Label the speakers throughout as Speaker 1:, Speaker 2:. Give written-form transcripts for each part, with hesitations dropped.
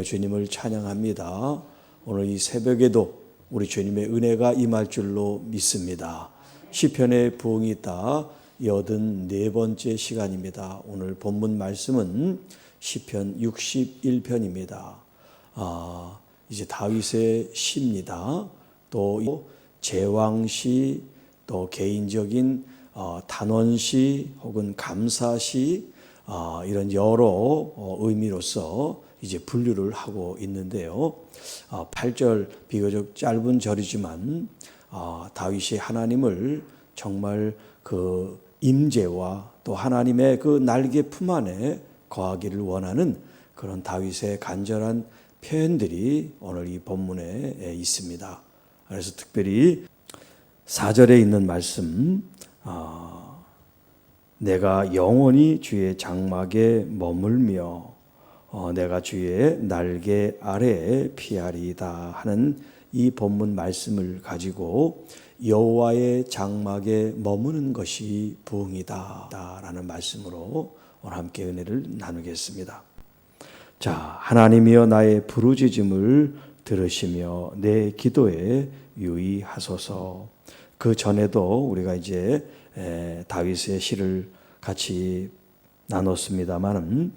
Speaker 1: 주님을 찬양합니다. 오늘 이 새벽에도 우리 주님의 은혜가 임할 줄로 믿습니다. 시편의 부흥이 있다 84번째 시간입니다. 오늘 본문 말씀은 시편 61편입니다. 이제 다윗의 시입니다. 또 제왕시, 또 개인적인 단원시 혹은 감사시, 이런 여러 의미로서 이제 분류를 하고 있는데요. 8절 비교적 짧은 절이지만 다윗이 하나님을 정말 그 임재와 또 하나님의 그 날개 품 안에 거하기를 원하는 그런 다윗의 간절한 표현들이 오늘 이 본문에 있습니다. 그래서 특별히 4절에 있는 말씀, 내가 영원히 주의 장막에 머물며 내가 주의 날개 아래에 피하리이다 하는 이 본문 말씀을 가지고 여호와의 장막에 머무는 것이 부흥이다 라는 말씀으로 오늘 함께 은혜를 나누겠습니다. 자, 하나님이여 나의 부르짖음을 들으시며 내 기도에 유의하소서. 그 전에도 우리가 이제 다윗의 시를 같이 나눴습니다만은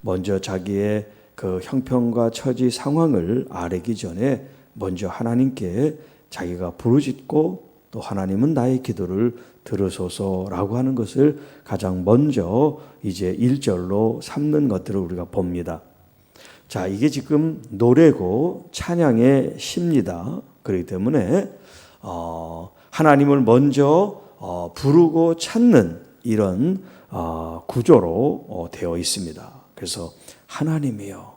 Speaker 1: 먼저 자기의 그 형편과 처지 상황을 아뢰기 전에 먼저 하나님께 자기가 부르짖고 또 하나님은 나의 기도를 들으소서라고 하는 것을 가장 먼저 이제 1절로 삼는 것들을 우리가 봅니다. 자, 이게 지금 노래고 찬양의 시입니다. 그렇기 때문에 하나님을 먼저 부르고 찾는 이런 구조로 되어 있습니다. 그래서 하나님이요.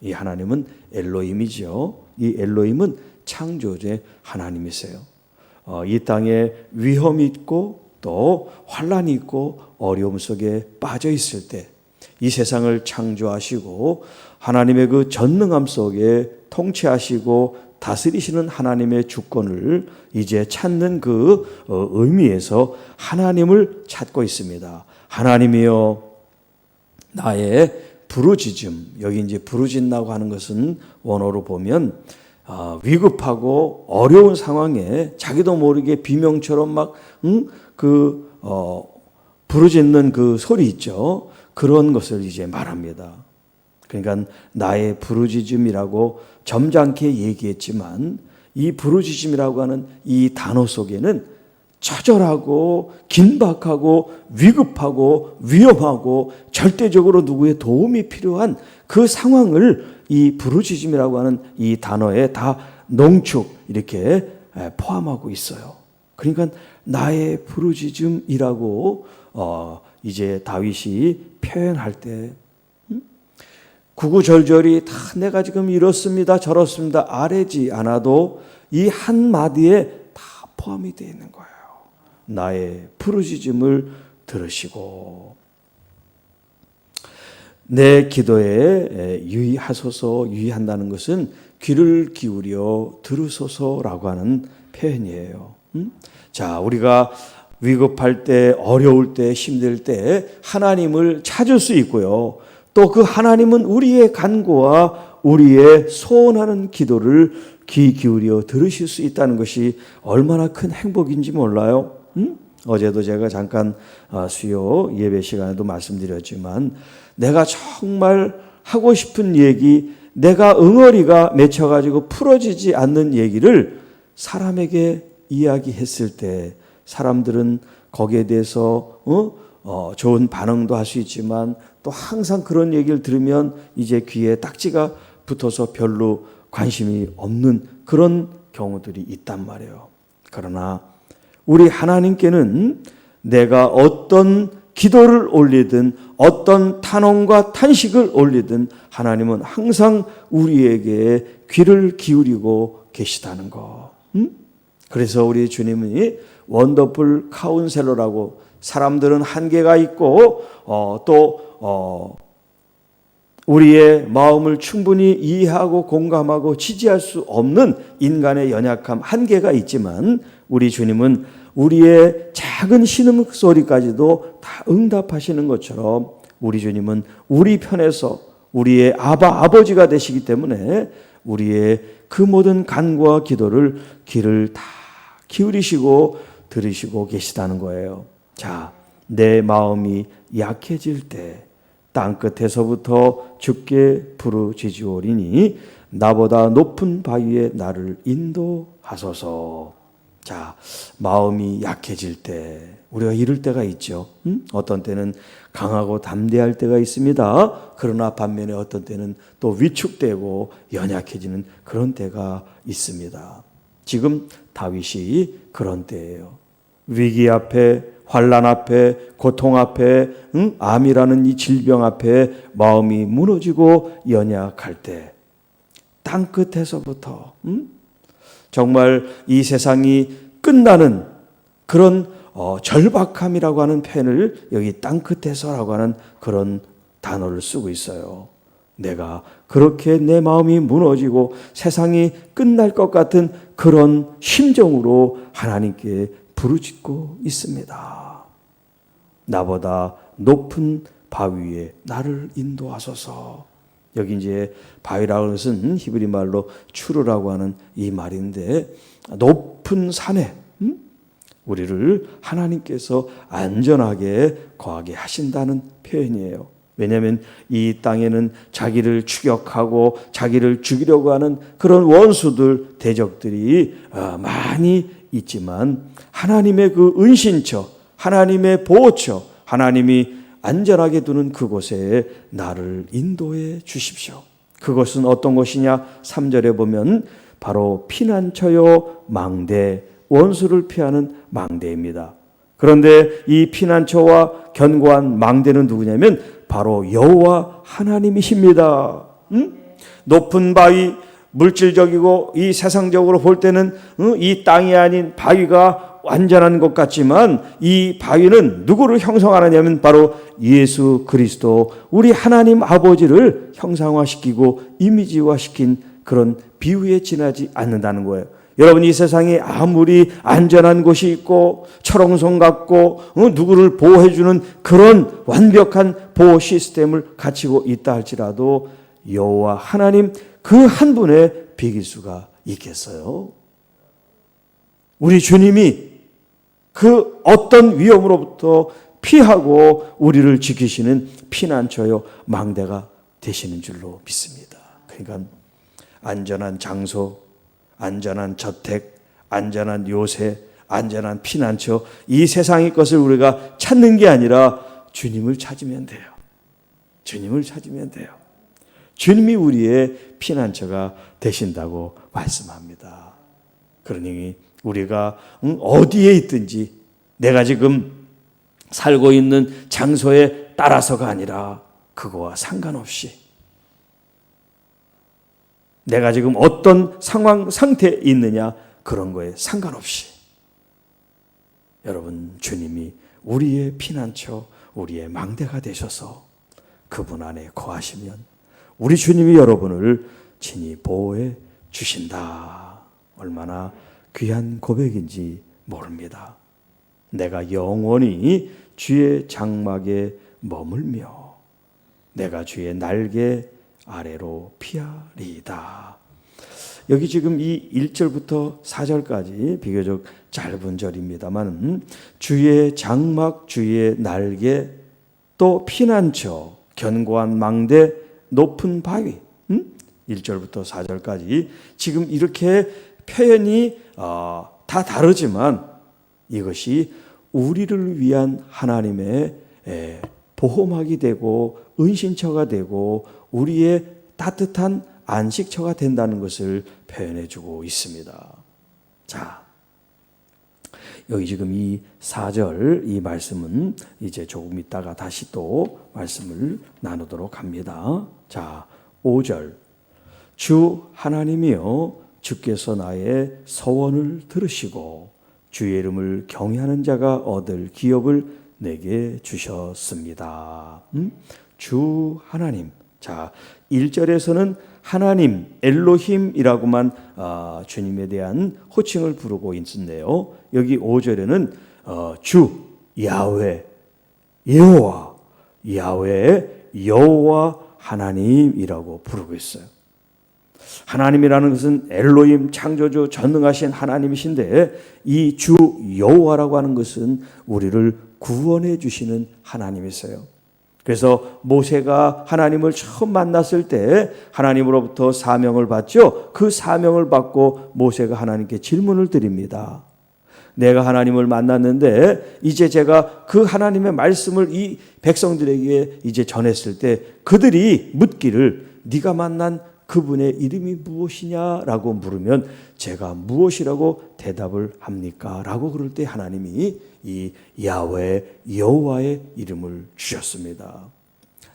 Speaker 1: 이 하나님은 엘로힘이죠. 이 엘로힘은 창조주의 하나님이세요. 이 땅에 위험이 있고 또 환란이 있고 어려움 속에 빠져 있을 때 이 세상을 창조하시고 하나님의 그 전능함 속에 통치하시고 다스리시는 하나님의 주권을 이제 찾는 그 의미에서 하나님을 찾고 있습니다. 하나님이여 나의 부르짖음, 여기 이제 부르짖는다고 하는 것은 원어로 보면 위급하고 어려운 상황에 자기도 모르게 비명처럼 막 부르짖는 그 소리 있죠. 그런 것을 이제 말합니다. 그러니까 나의 부르짖음이라고 점잖게 얘기했지만 이 부르짖음이라고 하는 이 단어 속에는 처절하고 긴박하고 위급하고 위험하고 절대적으로 누구의 도움이 필요한 그 상황을 이 부르짖음이라고 하는 이 단어에 다 농축 이렇게 포함하고 있어요. 그러니까 나의 부르짖음이라고 이제 다윗이 표현할 때 구구절절이 다 내가 지금 이렇습니다 저렇습니다 아뢰지 않아도 이 한마디에 다 포함이 되어 있는 거예요. 나의 부르짖음을 들으시고 내 기도에 유의하소서. 유의한다는 것은 귀를 기울여 들으소서라고 하는 표현이에요. 자, 우리가 위급할 때, 어려울 때, 힘들 때 하나님을 찾을 수 있고요. 또 그 하나님은 우리의 간구와 우리의 소원하는 기도를 귀 기울여 들으실 수 있다는 것이 얼마나 큰 행복인지 몰라요? 어제도 제가 잠깐 수요 예배 시간에도 말씀드렸지만 내가 정말 하고 싶은 얘기, 내가 응어리가 맺혀가지고 풀어지지 않는 얘기를 사람에게 이야기했을 때 사람들은 거기에 대해서 좋은 반응도 할 수 있지만 또 항상 그런 얘기를 들으면 이제 귀에 딱지가 붙어서 별로 관심이 없는 그런 경우들이 있단 말이에요. 그러나 우리 하나님께는 내가 어떤 기도를 올리든 어떤 탄원과 탄식을 올리든 하나님은 항상 우리에게 귀를 기울이고 계시다는 거. 그래서 우리 주님이 원더풀 카운셀러라고 사람들은 한계가 있고 또 우리의 마음을 충분히 이해하고 공감하고 지지할 수 없는 인간의 연약함, 한계가 있지만 우리 주님은 우리의 작은 신음소리까지도 다 응답하시는 것처럼 우리 주님은 우리 편에서 우리의 아버지가 되시기 때문에 우리의 그 모든 간구와 기도를 귀를 다 기울이시고 들으시고 계시다는 거예요. 자, 내 마음이 약해질 때 땅끝에서부터 주께 부르짖으오리니 나보다 높은 바위에 나를 인도하소서. 자, 마음이 약해질 때 우리가 이럴 때가 있죠. 어떤 때는 강하고 담대할 때가 있습니다. 그러나 반면에 어떤 때는 또 위축되고 연약해지는 그런 때가 있습니다. 지금 다윗이 그런 때예요. 위기 앞에, 환난 앞에, 고통 앞에, 암이라는 이 질병 앞에 마음이 무너지고 연약할 때 땅끝에서부터 정말 이 세상이 끝나는 그런 절박함이라고 하는 표현을 여기 땅끝에서라고 하는 그런 단어를 쓰고 있어요. 내가 그렇게 내 마음이 무너지고 세상이 끝날 것 같은 그런 심정으로 하나님께 부르짖고 있습니다. 나보다 높은 바위에 나를 인도하소서. 여기 이제 바위라고 하는 것은 히브리 말로 추르라고 하는 이 말인데 높은 산에 우리를 하나님께서 안전하게 거하게 하신다는 표현이에요. 왜냐하면 이 땅에는 자기를 추격하고 자기를 죽이려고 하는 그런 원수들, 대적들이 많이 있지만 하나님의 그 은신처, 하나님의 보호처, 하나님이 안전하게 두는 그곳에 나를 인도해 주십시오. 그것은 어떤 것이냐? 3절에 보면 바로 피난처요 망대, 원수를 피하는 망대입니다. 그런데 이 피난처와 견고한 망대는 누구냐면 바로 여호와 하나님이십니다. 높은 바위, 물질적이고 이 세상적으로 볼 때는 이 땅이 아닌 바위가 완전한 것 같지만 이 바위는 누구를 형성하느냐면 바로 예수 그리스도, 우리 하나님 아버지를 형상화시키고 이미지화시킨 그런 비유에 지나지 않는다는 거예요. 여러분, 이 세상에 아무리 안전한 곳이 있고 철옹성 같고 누구를 보호해주는 그런 완벽한 보호 시스템을 갖추고 있다 할지라도 여호와 하나님 그 한 분의 비길 수가 있겠어요? 우리 주님이 그 어떤 위험으로부터 피하고 우리를 지키시는 피난처요 망대가 되시는 줄로 믿습니다. 그러니까 안전한 장소, 안전한 저택, 안전한 요새, 안전한 피난처, 이 세상의 것을 우리가 찾는 게 아니라 주님을 찾으면 돼요. 주님을 찾으면 돼요. 주님이 우리의 피난처가 되신다고 말씀합니다. 그러니 우리가 어디에 있든지 내가 지금 살고 있는 장소에 따라서가 아니라 그거와 상관없이 내가 지금 어떤 상황, 상태에 있느냐 그런 거에 상관없이 여러분, 주님이 우리의 피난처, 우리의 망대가 되셔서 그분 안에 거하시면 우리 주님이 여러분을 친히 보호해 주신다. 얼마나 귀한 고백인지 모릅니다. 내가 영원히 주의 장막에 머물며 내가 주의 날개 아래로 피하리이다. 여기 지금 이 1절부터 4절까지 비교적 짧은 절입니다만 주의 장막, 주의 날개, 또 피난처, 견고한 망대, 높은 바위 1절부터 4절까지 지금 이렇게 표현이 다 다르지만 이것이 우리를 위한 하나님의 보호막이 되고 은신처가 되고 우리의 따뜻한 안식처가 된다는 것을 표현해 주고 있습니다. 자, 여기 지금 이 4절 이 말씀은 이제 조금 있다가 다시 또 말씀을 나누도록 합니다. 자, 5절 주 하나님이여 주께서 나의 서원을 들으시고 주의 이름을 경외하는 자가 얻을 기업을 내게 주셨습니다. 주 하나님. 자, 1절에서는 하나님, 엘로힘이라고만 주님에 대한 호칭을 부르고 있는데요. 여기 5절에는 주, 야훼, 여호와, 야훼, 여호와 하나님이라고 부르고 있어요. 하나님이라는 것은 엘로힘 창조주 전능하신 하나님이신데 이 주 여호와라고 하는 것은 우리를 구원해 주시는 하나님이세요. 그래서 모세가 하나님을 처음 만났을 때 하나님으로부터 사명을 받죠. 그 사명을 받고 모세가 하나님께 질문을 드립니다. 내가 하나님을 만났는데 이제 제가 그 하나님의 말씀을 이 백성들에게 이제 전했을 때 그들이 묻기를 네가 만난 그분의 이름이 무엇이냐라고 물으면 제가 무엇이라고 대답을 합니까? 라고 그럴 때 하나님이 이 야훼 여호와의 이름을 주셨습니다.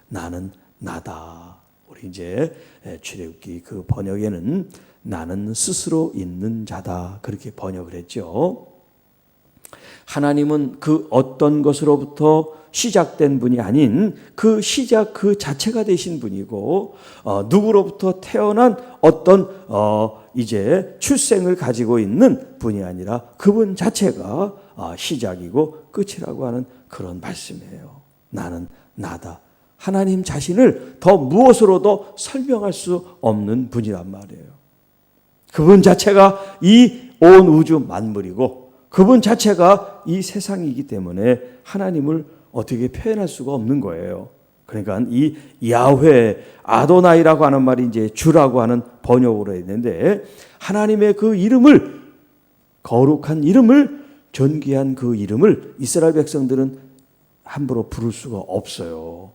Speaker 1: 나는 나다. 우리 이제 출애굽기 그 번역에는 나는 스스로 있는 자다 그렇게 번역을 했죠. 하나님은 그 어떤 것으로부터 시작된 분이 아닌 그 시작 그 자체가 되신 분이고 누구로부터 태어난 어떤 이제 출생을 가지고 있는 분이 아니라 그분 자체가 시작이고 끝이라고 하는 그런 말씀이에요. 나는 나다. 하나님 자신을 더 무엇으로도 설명할 수 없는 분이란 말이에요. 그분 자체가 이 온 우주 만물이고 그분 자체가 이 세상이기 때문에 하나님을 어떻게 표현할 수가 없는 거예요. 그러니까 이 야훼 아도나이라고 하는 말이 이제 주라고 하는 번역으로 있는데 하나님의 그 이름을 거룩한 이름을 존귀한 그 이름을 이스라엘 백성들은 함부로 부를 수가 없어요.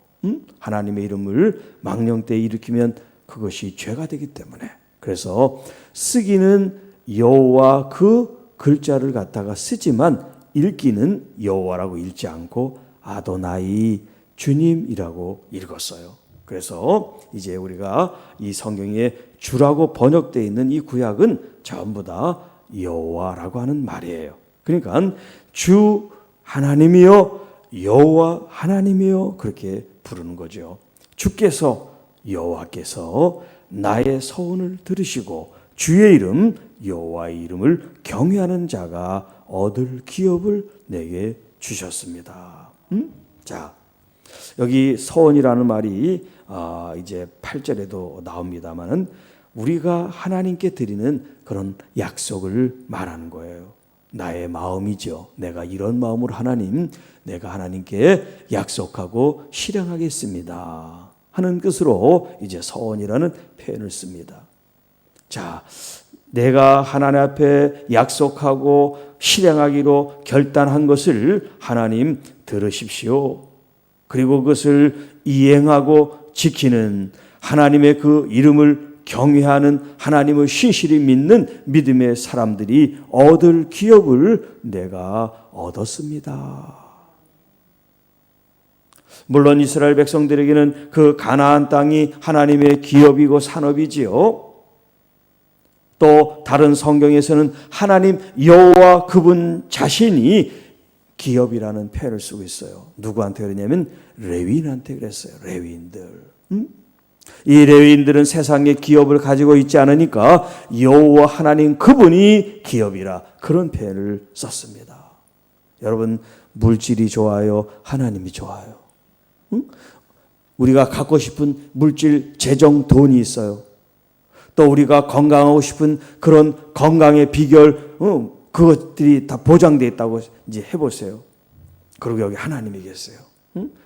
Speaker 1: 하나님의 이름을 망령 때 일으키면 그것이 죄가 되기 때문에 그래서 쓰기는 여호와 그 글자를 갖다가 쓰지만 읽기는 여호와라고 읽지 않고 아도나이 주님이라고 읽었어요. 그래서 이제 우리가 이 성경에 주라고 번역되어 있는 이 구약은 전부 다 여호와라고 하는 말이에요. 그러니까 주 하나님이여 여호와 하나님이여 그렇게 부르는 거죠. 주께서 여호와께서 나의 서원을 들으시고 주의 이름 여호와의 이름을 경외하는 자가 얻을 기업을 내게 주셨습니다. 자, 여기 서원이라는 말이 이제 8절에도 나옵니다만은 우리가 하나님께 드리는 그런 약속을 말하는 거예요. 나의 마음이죠. 내가 이런 마음으로 내가 하나님께 약속하고 실행하겠습니다 하는 뜻으로 이제 서원이라는 표현을 씁니다. 자, 내가 하나님 앞에 약속하고 실행하기로 결단한 것을 하나님 들으십시오. 그리고 그것을 이행하고 지키는 하나님의 그 이름을 경외하는 하나님을 신실히 믿는 믿음의 사람들이 얻을 기업을 내가 얻었습니다. 물론 이스라엘 백성들에게는 그 가나안 땅이 하나님의 기업이고 산업이지요. 또 다른 성경에서는 하나님 여호와 그분 자신이 기업이라는 표현을 쓰고 있어요. 누구한테 그러냐면 레위인한테 그랬어요. 레위인들. 이 레위인들은 세상에 기업을 가지고 있지 않으니까 여호와 하나님 그분이 기업이라 그런 표현을 썼습니다. 여러분 물질이 좋아요? 하나님이 좋아요? 우리가 갖고 싶은 물질, 재정, 돈이 있어요. 또 우리가 건강하고 싶은 그런 건강의 비결, 그것들이 다 보장되어 있다고 이제 해보세요. 그리고 여기 하나님이 계세요.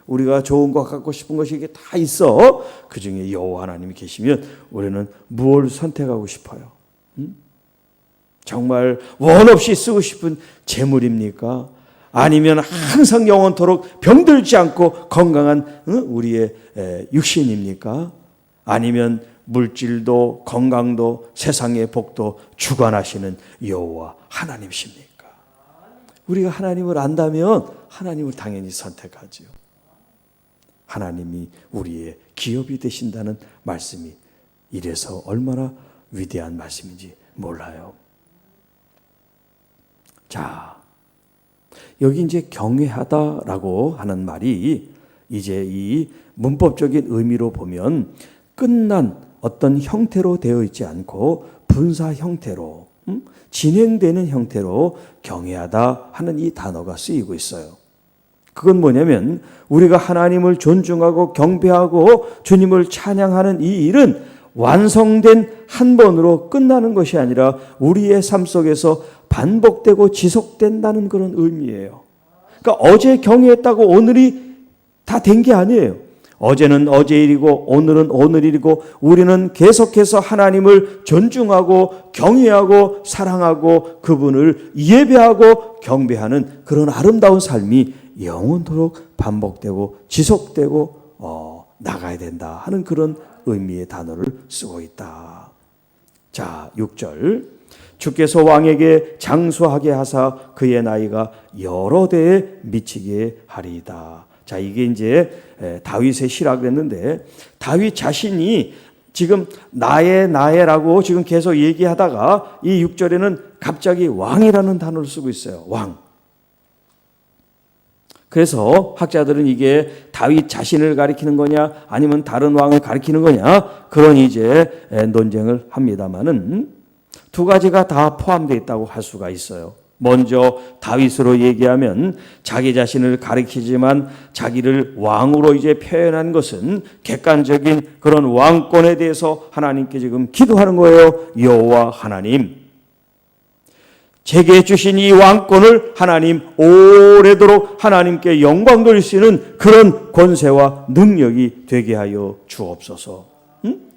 Speaker 1: 우리가 좋은 거 갖고 싶은 것이 이게 다 있어. 그 중에 여호와 하나님이 계시면 우리는 무엇을 선택하고 싶어요? 정말 원 없이 쓰고 싶은 재물입니까? 아니면 항상 영원토록 병들지 않고 건강한 우리의 육신입니까? 아니면 물질도 건강도 세상의 복도 주관하시는 여호와 하나님이십니까? 우리가 하나님을 안다면 하나님을 당연히 선택하죠. 하나님이 우리의 기업이 되신다는 말씀이 이래서 얼마나 위대한 말씀인지 몰라요. 자, 여기 이제 경외하다라고 하는 말이 이제 이 문법적인 의미로 보면 끝난 어떤 형태로 되어 있지 않고 분사 형태로 진행되는 형태로 경외하다 하는 이 단어가 쓰이고 있어요. 그건 뭐냐면 우리가 하나님을 존중하고 경배하고 주님을 찬양하는 이 일은 완성된 한 번으로 끝나는 것이 아니라 우리의 삶 속에서 반복되고 지속된다는 그런 의미예요. 그러니까 어제 경외했다고 오늘이 다 된 게 아니에요. 어제는 어제 일이고 오늘은 오늘 일이고 우리는 계속해서 하나님을 존중하고 경외하고 사랑하고 그분을 예배하고 경배하는 그런 아름다운 삶이 영원토록 반복되고 지속되고 나가야 된다 하는 그런 의미의 단어를 쓰고 있다. 자, 6절. 주께서 왕에게 장수하게 하사 그의 나이가 여러 대에 미치게 하리이다. 자, 이게 이제 다윗의 시라 그랬는데 다윗 자신이 지금 나의라고 지금 계속 얘기하다가 이 6절에는 갑자기 왕이라는 단어를 쓰고 있어요. 왕. 그래서 학자들은 이게 다윗 자신을 가리키는 거냐 아니면 다른 왕을 가리키는 거냐 그런 이제 논쟁을 합니다만은 두 가지가 다 포함되어 있다고 할 수가 있어요. 먼저 다윗으로 얘기하면 자기 자신을 가리키지만 자기를 왕으로 이제 표현한 것은 객관적인 그런 왕권에 대해서 하나님께 지금 기도하는 거예요. 여호와 하나님, 제게 주신 이 왕권을 하나님 오래도록 하나님께 영광 돌릴 수 있는 그런 권세와 능력이 되게 하여 주옵소서.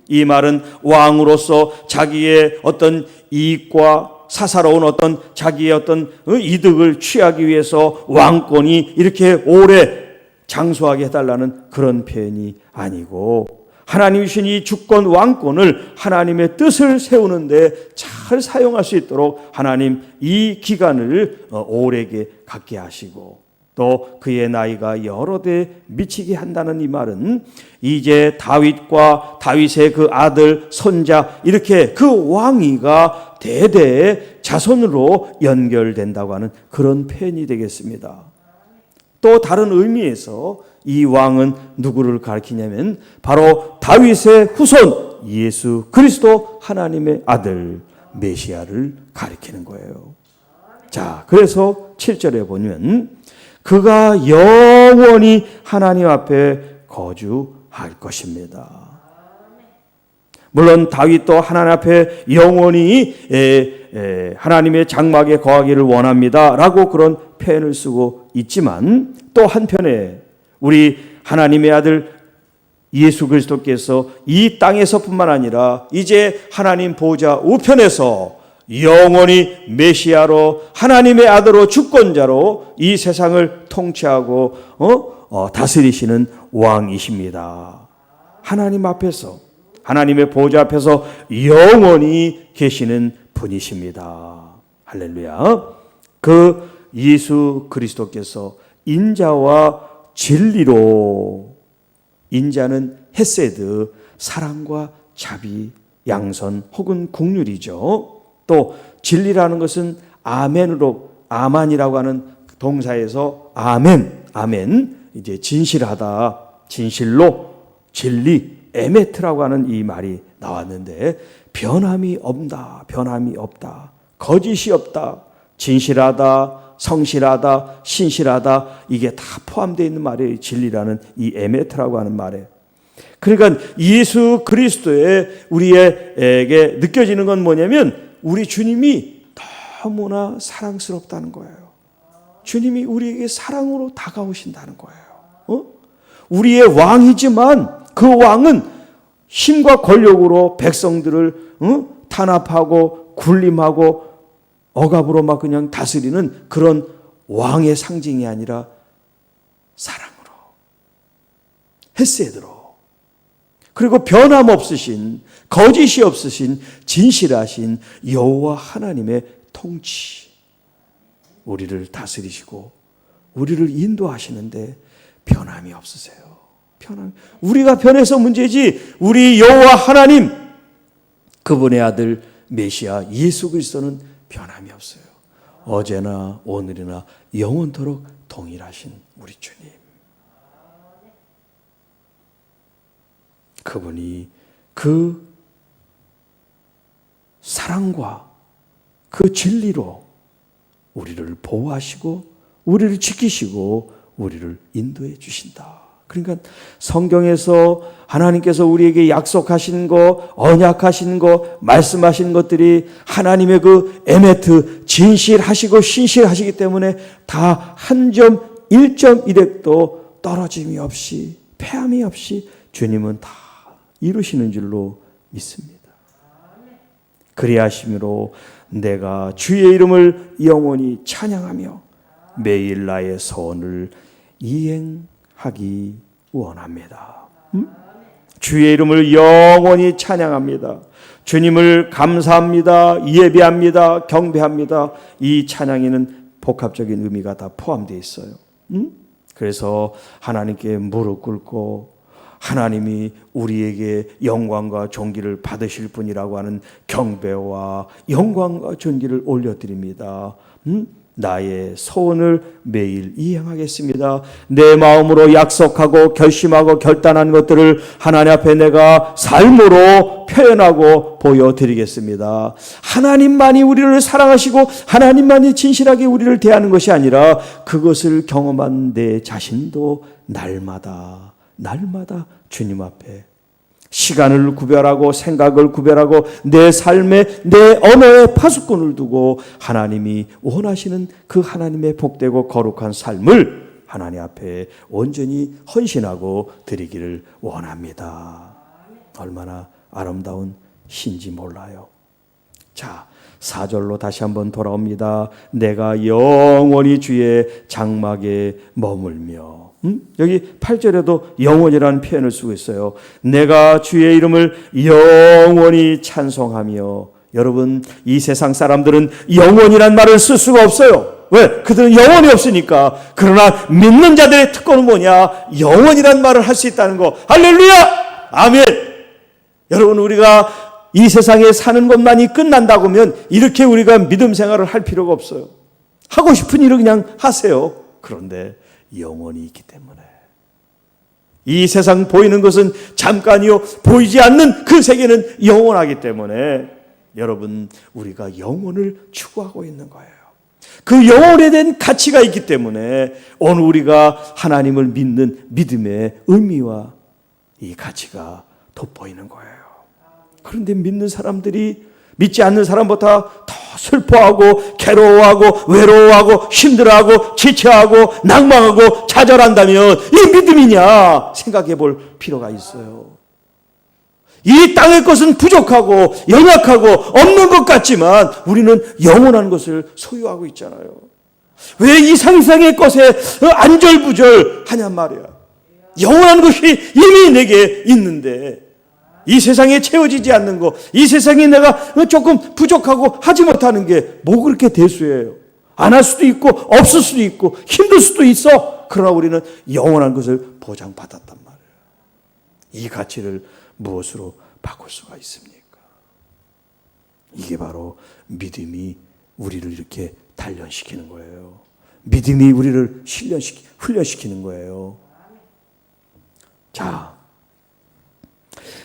Speaker 1: 이 말은 왕으로서 자기의 어떤 이익과 사사로운 어떤 자기의 어떤 이득을 취하기 위해서 왕권이 이렇게 오래 장수하게 해달라는 그런 표현이 아니고 하나님이 주신 이 주권 왕권을 하나님의 뜻을 세우는데 잘 사용할 수 있도록 하나님 이 기간을 오래게 갖게 하시고 또 그의 나이가 여러 대 미치게 한다는 이 말은 이제 다윗과 다윗의 그 아들 손자 이렇게 그 왕위가 대대의 자손으로 연결된다고 하는 그런 표현이 되겠습니다. 또 다른 의미에서 이 왕은 누구를 가리키냐면 바로 다윗의 후손 예수 그리스도 하나님의 아들 메시아를 가리키는 거예요. 자, 그래서 7절에 보면 그가 영원히 하나님 앞에 거주할 것입니다. 물론 다윗도 하나님 앞에 영원히 하나님의 장막에 거하기를 원합니다 라고 그런 표현을 쓰고 있지만 또 한편에 우리 하나님의 아들 예수 그리스도께서 이 땅에서뿐만 아니라 이제 하나님 보좌 우편에서 영원히 메시아로 하나님의 아들로 주권자로 이 세상을 통치하고 다스리시는 왕이십니다. 하나님 앞에서 하나님의 보좌 앞에서 영원히 계시는 분이십니다. 할렐루야. 그 예수 그리스도께서 인자와 진리로 인자는 헤세드 사랑과 자비 양선 혹은 긍휼이죠. 또 진리라는 것은 아멘으로 아만이라고 하는 동사에서 아멘 이제 진실하다 진실로 진리 에메트라고 하는 이 말이 나왔는데 변함이 없다 거짓이 없다 진실하다 성실하다 신실하다 이게 다 포함되어 있는 말이에요. 진리라는 이 에메트라고 하는 말에 그러니까 예수 그리스도의 우리에게 느껴지는 건 뭐냐면 우리 주님이 너무나 사랑스럽다는 거예요. 주님이 우리에게 사랑으로 다가오신다는 거예요. 우리의 왕이지만 그 왕은 힘과 권력으로 백성들을 탄압하고 군림하고 억압으로 막 그냥 다스리는 그런 왕의 상징이 아니라 사랑으로 헤세드로 그리고 변함없으신 거짓이 없으신 진실하신 여호와 하나님의 통치 우리를 다스리시고 우리를 인도하시는데 변함이 없으세요. 우리가 변해서 문제지 우리 여호와 하나님 그분의 아들 메시아 예수 그리스도는 변함이 없어요. 어제나 오늘이나 영원토록 동일하신 우리 주님. 그분이 그 사랑과 그 진리로 우리를 보호하시고 우리를 지키시고 우리를 인도해 주신다. 그러니까 성경에서 하나님께서 우리에게 약속하신 거, 언약하신 거, 말씀하신 것들이 하나님의 그 에메트, 진실하시고 신실하시기 때문에 다 한 점, 1.1획도 떨어짐이 없이, 패함이 없이 주님은 다 이루시는 줄로 믿습니다. 그리하심으로 내가 주의 이름을 영원히 찬양하며 매일 나의 소원을 이행하기 원합니다. 주의 이름을 영원히 찬양합니다. 주님을 감사합니다. 예배합니다. 경배합니다. 이 찬양에는 복합적인 의미가 다 포함되어 있어요. 그래서 하나님께 무릎 꿇고 하나님이 우리에게 영광과 존귀를 받으실 분이라고 하는 경배와 영광과 존귀를 올려드립니다. 나의 소원을 매일 이행하겠습니다. 내 마음으로 약속하고 결심하고 결단한 것들을 하나님 앞에 내가 삶으로 표현하고 보여드리겠습니다. 하나님만이 우리를 사랑하시고 하나님만이 진실하게 우리를 대하는 것이 아니라 그것을 경험한 내 자신도 날마다 주님 앞에 시간을 구별하고 생각을 구별하고 내 삶에 내 언어에 파수꾼을 두고 하나님이 원하시는 그 하나님의 복되고 거룩한 삶을 하나님 앞에 온전히 헌신하고 드리기를 원합니다. 얼마나 아름다운 시인지 몰라요. 자, 4절로 다시 한번 돌아옵니다. 내가 영원히 주의 장막에 머물며. 여기 8절에도 영원이라는 표현을 쓰고 있어요. 내가 주의 이름을 영원히 찬송하며. 여러분, 이 세상 사람들은 영원이란 말을 쓸 수가 없어요. 왜? 그들은 영혼이 없으니까. 그러나 믿는 자들의 특권은 뭐냐? 영원이란 말을 할 수 있다는 거. 할렐루야! 아멘! 여러분, 우리가 이 세상에 사는 것만이 끝난다고 하면 이렇게 우리가 믿음 생활을 할 필요가 없어요. 하고 싶은 일을 그냥 하세요. 그런데 영원이 있기 때문에 이 세상 보이는 것은 잠깐이요, 보이지 않는 그 세계는 영원하기 때문에 여러분, 우리가 영혼을 추구하고 있는 거예요. 그 영혼에 대한 가치가 있기 때문에 오늘 우리가 하나님을 믿는 믿음의 의미와 이 가치가 돋보이는 거예요. 그런데 믿는 사람들이 믿지 않는 사람보다 더 슬퍼하고 괴로워하고 외로워하고 힘들어하고 지체하고 낭망하고 좌절한다면 이 믿음이냐 생각해 볼 필요가 있어요. 이 땅의 것은 부족하고 연약하고 없는 것 같지만 우리는 영원한 것을 소유하고 있잖아요. 왜 이 상상의 것에 안절부절 하냔 말이야. 영원한 것이 이미 내게 있는데 이 세상에 채워지지 않는 거, 이 세상에 내가 조금 부족하고 하지 못하는 게 뭐 그렇게 대수예요. 안 할 수도 있고 없을 수도 있고 힘들 수도 있어. 그러나 우리는 영원한 것을 보장받았단 말이에요. 이 가치를 무엇으로 바꿀 수가 있습니까? 이게 바로 믿음이 우리를 이렇게 단련시키는 거예요. 믿음이 우리를 훈련시키는 거예요. 자,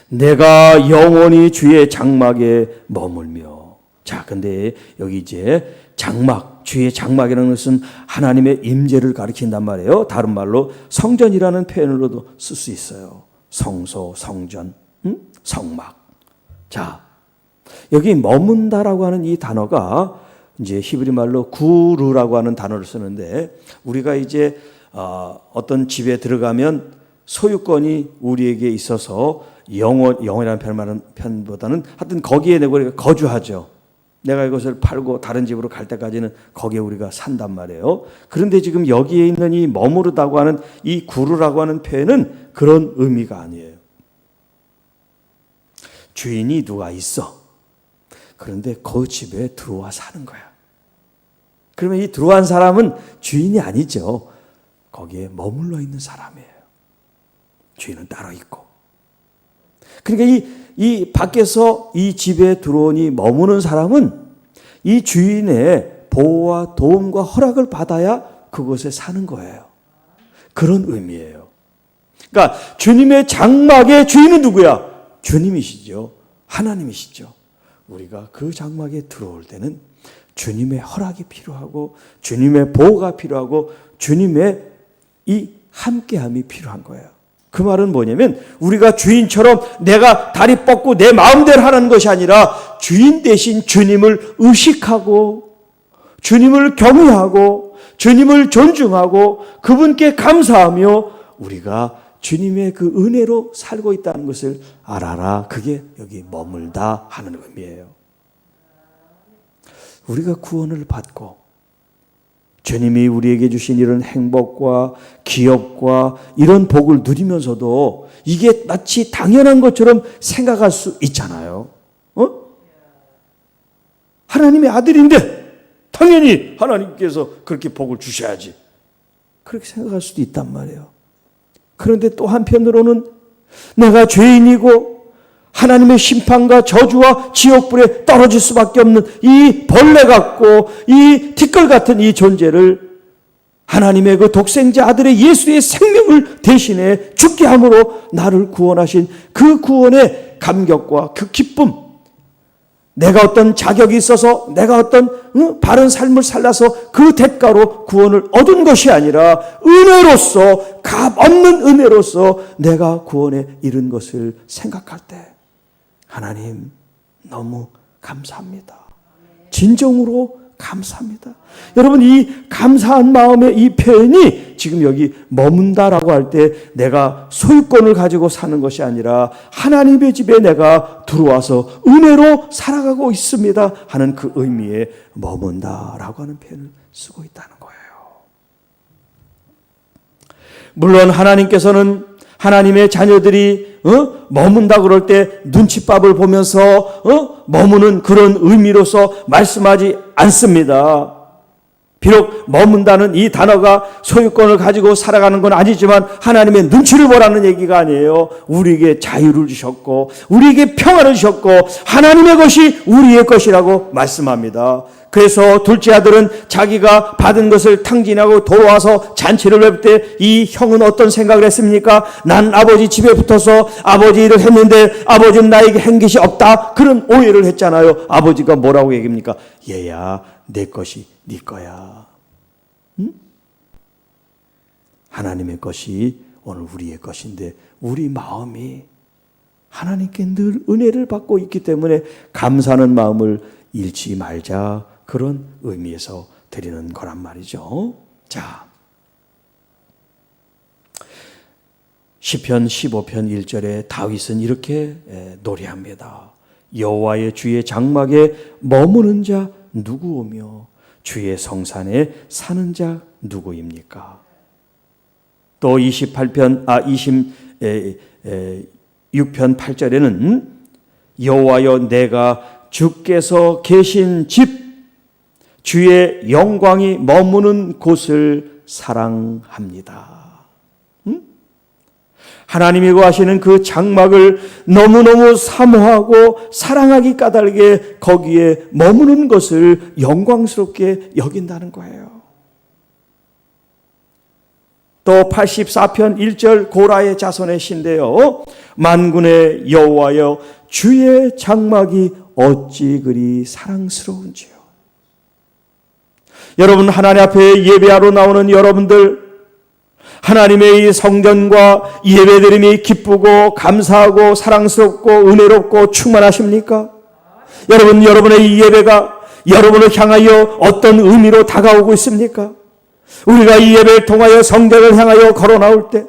Speaker 1: 내가 영원히 주의 장막에 머물며. 자, 근데 여기 이제 장막, 주의 장막이라는 것은 하나님의 임재를 가리킨단 말이에요. 다른 말로 성전이라는 표현으로도 쓸 수 있어요. 성소, 성전, 성막. 자, 여기 머문다라고 하는 이 단어가 이제 히브리 말로 구르라고 하는 단어를 쓰는데 우리가 이제 어떤 집에 들어가면 소유권이 우리에게 있어서 영원이라는 편보다는 하여튼 거기에 내가 우리가 거주하죠. 내가 이것을 팔고 다른 집으로 갈 때까지는 거기에 우리가 산단 말이에요. 그런데 지금 여기에 있는 이 머무르다고 하는 이 구르라고 하는 표현은 그런 의미가 아니에요. 주인이 누가 있어. 그런데 그 집에 들어와 사는 거야. 그러면 이 들어온 사람은 주인이 아니죠. 거기에 머물러 있는 사람이에요. 주인은 따로 있고. 그러니까 이 밖에서 이 집에 들어오니 머무는 사람은 이 주인의 보호와 도움과 허락을 받아야 그곳에 사는 거예요. 그런 의미예요. 그러니까 주님의 장막의 주인은 누구야? 주님이시죠. 하나님이시죠. 우리가 그 장막에 들어올 때는 주님의 허락이 필요하고 주님의 보호가 필요하고 주님의 이 함께함이 필요한 거예요. 그 말은 뭐냐면 우리가 주인처럼 내가 다리 뻗고 내 마음대로 하는 것이 아니라 주인 대신 주님을 의식하고 주님을 경외하고 주님을 존중하고 그분께 감사하며 우리가 주님의 그 은혜로 살고 있다는 것을 알아라. 그게 여기 머물다 하는 의미예요. 우리가 구원을 받고 주님이 우리에게 주신 이런 행복과 기업과 이런 복을 누리면서도 이게 마치 당연한 것처럼 생각할 수 있잖아요. 하나님의 아들인데 당연히 하나님께서 그렇게 복을 주셔야지. 그렇게 생각할 수도 있단 말이에요. 그런데 또 한편으로는 내가 죄인이고 하나님의 심판과 저주와 지옥불에 떨어질 수밖에 없는 이 벌레 같고 이 티끌 같은 이 존재를 하나님의 그 독생자 아들의 예수의 생명을 대신해 죽게 함으로 나를 구원하신 그 구원의 감격과 그 기쁨, 내가 어떤 자격이 있어서 내가 어떤 바른 삶을 살아서 그 대가로 구원을 얻은 것이 아니라 은혜로서, 값 없는 은혜로서 내가 구원에 이른 것을 생각할 때 하나님 너무 감사합니다. 진정으로 감사합니다. 여러분, 이 감사한 마음의 이 표현이 지금 여기 머문다라고 할 때 내가 소유권을 가지고 사는 것이 아니라 하나님의 집에 내가 들어와서 은혜로 살아가고 있습니다 하는 그 의미의 머문다라고 하는 표현을 쓰고 있다는 거예요. 물론 하나님께서는 하나님의 자녀들이 머문다 그럴 때 눈칫밥을 보면서 머무는 그런 의미로서 말씀하지 않습니다. 비록 머문다는 이 단어가 소유권을 가지고 살아가는 건 아니지만 하나님의 눈치를 보라는 얘기가 아니에요. 우리에게 자유를 주셨고 우리에게 평안을 주셨고 하나님의 것이 우리의 것이라고 말씀합니다. 그래서 둘째 아들은 자기가 받은 것을 탕진하고 돌아와서 잔치를 뵐 때 이 형은 어떤 생각을 했습니까? 난 아버지 집에 붙어서 아버지 일을 했는데 아버지는 나에게 한 것이 없다. 그런 오해를 했잖아요. 아버지가 뭐라고 얘기합니까? 얘야, 내 것이 네 거야. 응? 하나님의 것이 오늘 우리의 것인데 우리 마음이 하나님께 늘 은혜를 받고 있기 때문에 감사하는 마음을 잃지 말자. 그런 의미에서 드리는 거란 말이죠. 자, 시편 15편 1절에 다윗은 이렇게 노래합니다. 여호와의 주의 장막에 머무는 자 누구오며 주의 성산에 사는 자 누구입니까? 또 26편 8절에는 여호와여 내가 주께서 계신 집 주의 영광이 머무는 곳을 사랑합니다. 하나님이 거하시는 그 장막을 너무너무 사모하고 사랑하기 까닭에 거기에 머무는 것을 영광스럽게 여긴다는 거예요. 또 84편 1절 고라의 자손의 시인데요. 만군의 여호와여 주의 장막이 어찌 그리 사랑스러운지요. 여러분, 하나님 앞에 예배하러 나오는 여러분들, 하나님의 이 성전과 예배드림이 기쁘고 감사하고 사랑스럽고 은혜롭고 충만하십니까? 여러분, 여러분의 이 예배가 여러분을 향하여 어떤 의미로 다가오고 있습니까? 우리가 이 예배를 통하여 성전을 향하여 걸어 나올 때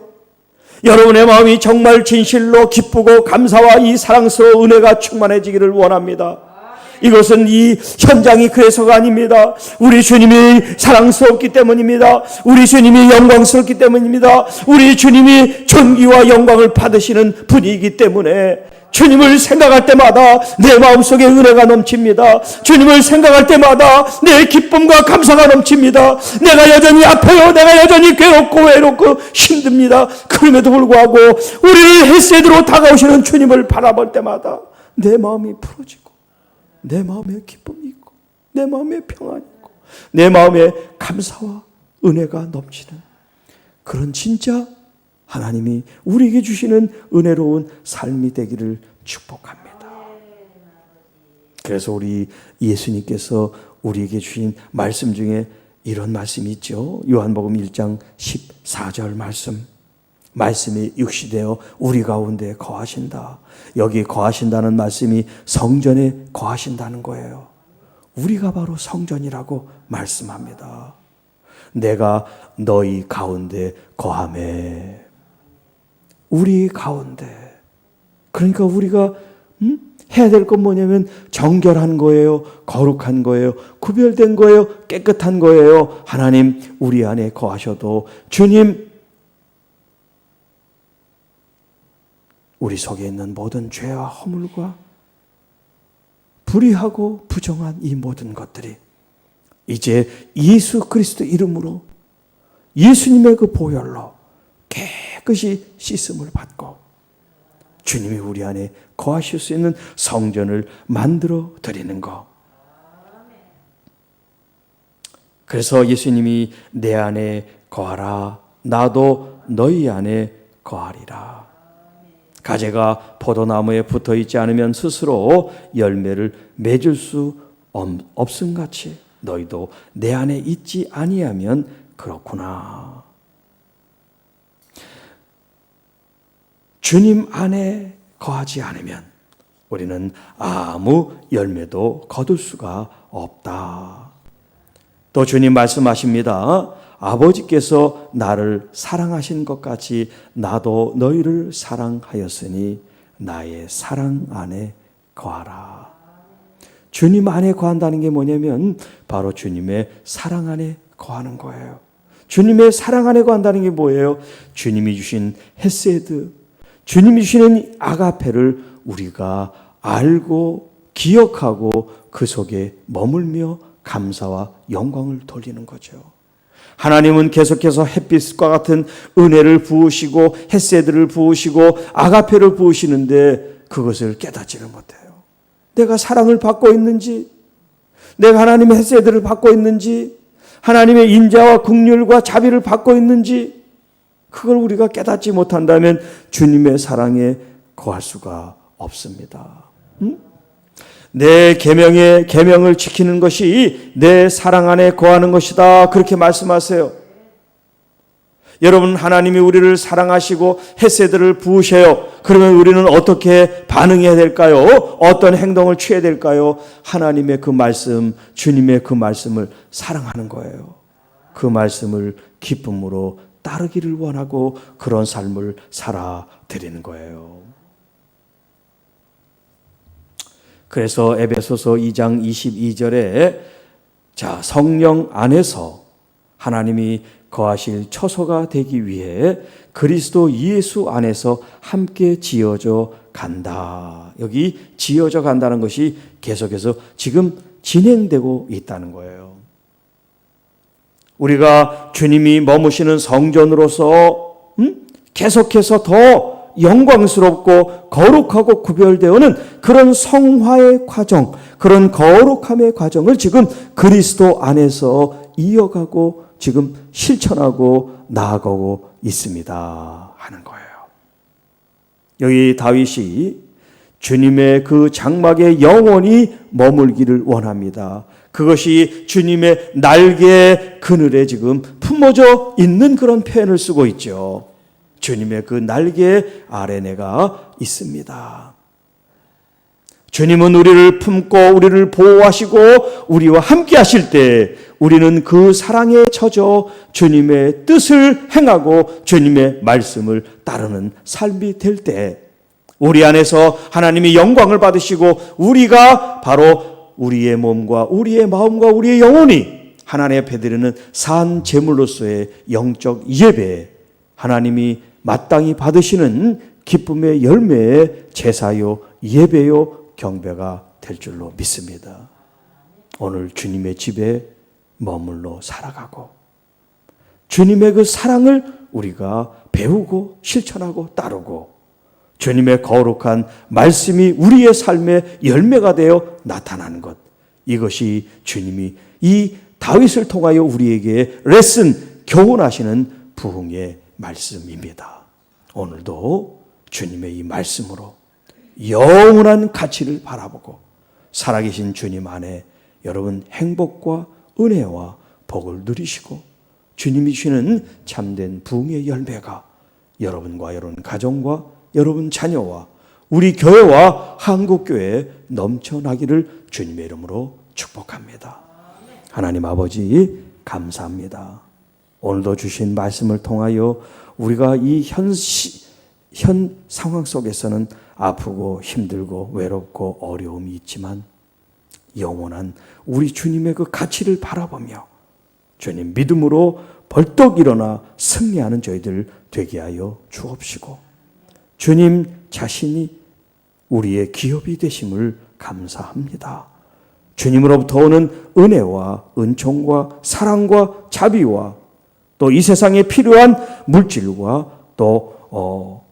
Speaker 1: 여러분의 마음이 정말 진실로 기쁘고 감사와 이 사랑스러운 은혜가 충만해지기를 원합니다. 이것은 이 현장이 그래서가 아닙니다. 우리 주님이 사랑스럽기 때문입니다. 우리 주님이 영광스럽기 때문입니다. 우리 주님이 존귀와 영광을 받으시는 분이기 때문에 주님을 생각할 때마다 내 마음속에 은혜가 넘칩니다. 주님을 생각할 때마다 내 기쁨과 감사가 넘칩니다. 내가 여전히 아파요. 내가 여전히 괴롭고 외롭고 힘듭니다. 그럼에도 불구하고 우리를 헬세드로 다가오시는 주님을 바라볼 때마다 내 마음이 풀어지고 내 마음에 기쁨이 있고 내 마음에 평안이 있고 내 마음에 감사와 은혜가 넘치는 그런 진짜 하나님이 우리에게 주시는 은혜로운 삶이 되기를 축복합니다. 그래서 우리 예수님께서 우리에게 주신 말씀 중에 이런 말씀이 있죠. 요한복음 1장 14절 말씀이 육시되어 우리 가운데 거하신다. 여기 거하신다는 말씀이 성전에 거하신다는 거예요. 우리가 바로 성전이라고 말씀합니다. 내가 너희 가운데 거하매. 우리 가운데. 그러니까 우리가 해야 될 건 뭐냐면 정결한 거예요. 거룩한 거예요. 구별된 거예요. 깨끗한 거예요. 하나님 우리 안에 거하셔도 주님 우리 속에 있는 모든 죄와 허물과 불의하고 부정한 이 모든 것들이 이제 예수 그리스도 이름으로 예수님의 그 보혈로 깨끗이 씻음을 받고 주님이 우리 안에 거하실 수 있는 성전을 만들어 드리는 것. 그래서 예수님이 내 안에 거하라. 나도 너희 안에 거하리라. 가지가 포도나무에 붙어 있지 않으면 스스로 열매를 맺을 수 없음같이 너희도 내 안에 있지 아니하면 그렇구나. 주님 안에 거하지 않으면 우리는 아무 열매도 거둘 수가 없다. 또 주님 말씀하십니다. 아버지께서 나를 사랑하신 것 같이 나도 너희를 사랑하였으니 나의 사랑 안에 거하라. 주님 안에 거한다는 게 뭐냐면 바로 주님의 사랑 안에 거하는 거예요. 주님의 사랑 안에 거한다는 게 뭐예요? 주님이 주신 헤세드, 주님이 주시는 아가페를 우리가 알고 기억하고 그 속에 머물며 감사와 영광을 돌리는 거죠. 하나님은 계속해서 햇빛과 같은 은혜를 부으시고 헤세드를 부으시고 아가페를 부으시는데 그것을 깨닫지를 못해요. 내가 사랑을 받고 있는지, 내가 하나님의 헤세드를 받고 있는지, 하나님의 인자와 긍휼과 자비를 받고 있는지 그걸 우리가 깨닫지 못한다면 주님의 사랑에 거할 수가 없습니다. 내 계명을 지키는 것이 내 사랑 안에 거하는 것이다. 그렇게 말씀하세요. 여러분, 하나님이 우리를 사랑하시고 헤세드를 부으셔요. 그러면 우리는 어떻게 반응해야 될까요? 어떤 행동을 취해야 될까요? 하나님의 그 말씀, 주님의 그 말씀을 사랑하는 거예요. 그 말씀을 기쁨으로 따르기를 원하고 그런 삶을 살아드리는 거예요. 그래서 에베소서 2장 22절에 성령 안에서 하나님이 거하실 처소가 되기 위해 그리스도 예수 안에서 함께 지어져 간다. 여기 지어져 간다는 것이 계속해서 지금 진행되고 있다는 거예요. 우리가 주님이 머무시는 성전으로서 계속해서 더 영광스럽고 거룩하고 구별되어는 그런 성화의 과정, 그런 거룩함의 과정을 지금 그리스도 안에서 이어가고 지금 실천하고 나아가고 있습니다 하는 거예요. 여기 다윗이 주님의 그 장막에 영원히 머물기를 원합니다. 그것이 주님의 날개 그늘에 지금 품어져 있는 그런 표현을 쓰고 있죠. 주님의 그 날개 아래 내가 있습니다. 주님은 우리를 품고 우리를 보호하시고 우리와 함께 하실 때 우리는 그 사랑에 젖어 주님의 뜻을 행하고 주님의 말씀을 따르는 삶이 될 때 우리 안에서 하나님이 영광을 받으시고 우리가 바로 우리의 몸과 우리의 마음과 우리의 영혼이 하나님 앞에 드리는 산 제물로서의 영적 예배, 하나님이 마땅히 받으시는 기쁨의 열매의 제사요, 예배요, 경배가 될 줄로 믿습니다. 오늘 주님의 집에 머물러 살아가고 주님의 그 사랑을 우리가 배우고 실천하고 따르고 주님의 거룩한 말씀이 우리의 삶의 열매가 되어 나타나는 것, 이것이 주님이 이 다윗을 통하여 우리에게 레슨, 교훈하시는 부흥의 말씀입니다. 오늘도 주님의 이 말씀으로 영원한 가치를 바라보고 살아계신 주님 안에 여러분 행복과 은혜와 복을 누리시고 주님이 주시는 참된 부흥의 열매가 여러분과 여러분 가정과 여러분 자녀와 우리 교회와 한국교회에 넘쳐나기를 주님의 이름으로 축복합니다. 하나님 아버지 감사합니다. 오늘도 주신 말씀을 통하여 우리가 이 현 상황 속에서는 아프고 힘들고 외롭고 어려움이 있지만 영원한 우리 주님의 그 가치를 바라보며 주님 믿음으로 벌떡 일어나 승리하는 저희들 되게 하여 주옵시고 주님 자신이 우리의 기업이 되심을 감사합니다. 주님으로부터 오는 은혜와 은총과 사랑과 자비와 또 이 세상에 필요한 물질과 또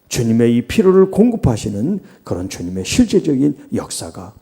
Speaker 1: 주님의 이 필요를 공급하시는 그런 주님의 실제적인 역사가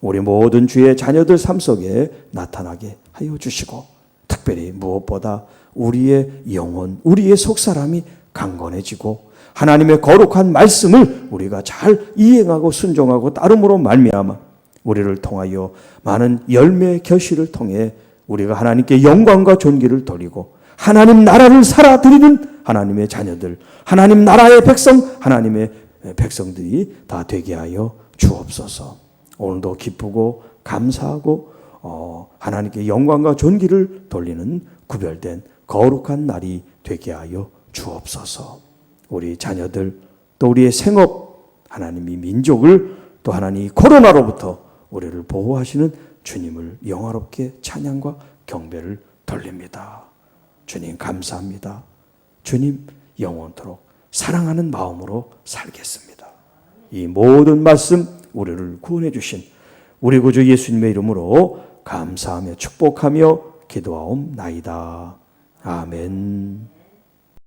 Speaker 1: 우리 모든 주의 자녀들 삶 속에 나타나게 하여 주시고 특별히 무엇보다 우리의 영혼, 우리의 속사람이 강건해지고 하나님의 거룩한 말씀을 우리가 잘 이행하고 순종하고 따름으로 말미암아 우리를 통하여 많은 열매 결실을 통해 우리가 하나님께 영광과 존귀를 돌리고 하나님 나라를 살아드리는 하나님의 자녀들, 하나님 나라의 백성, 하나님의 백성들이 다 되게 하여 주옵소서. 오늘도 기쁘고 감사하고 하나님께 영광과 존귀를 돌리는 구별된 거룩한 날이 되게 하여 주옵소서. 우리 자녀들 또 우리의 생업, 하나님이 민족을 또 하나님 코로나로부터 우리를 보호하시는 주님을 영화롭게 찬양과 경배를 돌립니다. 주님 감사합니다. 주님 영원토록 사랑하는 마음으로 살겠습니다. 이 모든 말씀 우리를 구원해 주신 우리 구주 예수님의 이름으로 감사하며 축복하며 기도하옵나이다. 아멘.